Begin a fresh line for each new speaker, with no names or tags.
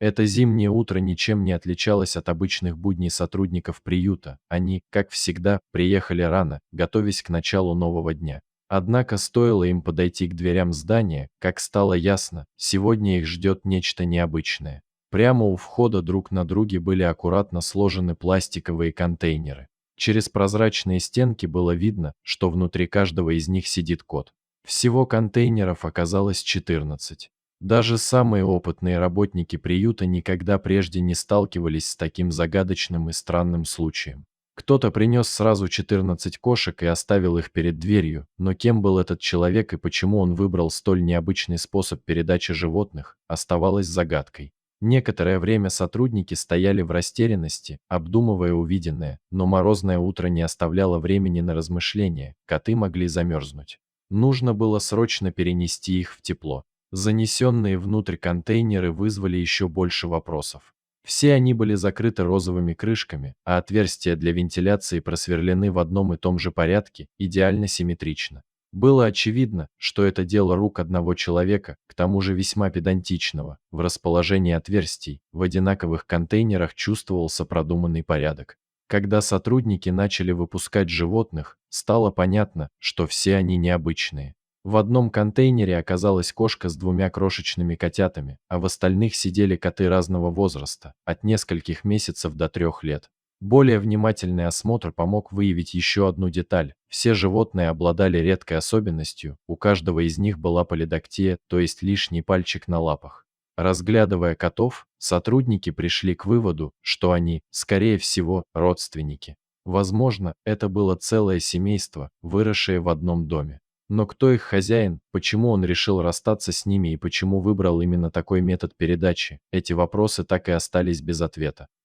Это зимнее утро ничем не отличалось от обычных будней сотрудников приюта. Они, как всегда, приехали рано, готовясь к началу нового дня. Однако стоило им подойти к дверям здания, как стало ясно, сегодня их ждет нечто необычное. Прямо у входа друг на друге были аккуратно сложены пластиковые контейнеры. Через прозрачные стенки было видно, что внутри каждого из них сидит кот. Всего контейнеров оказалось 14. Даже самые опытные работники приюта никогда прежде не сталкивались с таким загадочным и странным случаем. Кто-то принес сразу 14 кошек и оставил их перед дверью, но кем был этот человек и почему он выбрал столь необычный способ передачи животных, оставалось загадкой. Некоторое время сотрудники стояли в растерянности, обдумывая увиденное, но морозное утро не оставляло времени на размышления, коты могли замерзнуть. Нужно было срочно перенести их в тепло. Занесенные внутрь контейнеры вызвали еще больше вопросов. Все они были закрыты розовыми крышками, а отверстия для вентиляции просверлены в одном и том же порядке, идеально симметрично. Было очевидно, что это дело рук одного человека, к тому же весьма педантичного. В расположении отверстий, в одинаковых контейнерах чувствовался продуманный порядок. Когда сотрудники начали выпускать животных, стало понятно, что все они необычные. В одном контейнере оказалась кошка с двумя крошечными котятами, а в остальных сидели коты разного возраста, от нескольких месяцев до 3 лет. Более внимательный осмотр помог выявить еще одну деталь. Все животные обладали редкой особенностью, у каждого из них была полидактия, то есть лишний пальчик на лапах. Разглядывая котов, сотрудники пришли к выводу, что они, скорее всего, родственники. Возможно, это было целое семейство, выросшее в одном доме. Но кто их хозяин, почему он решил расстаться с ними и почему выбрал именно такой метод передачи, эти вопросы так и остались без ответа.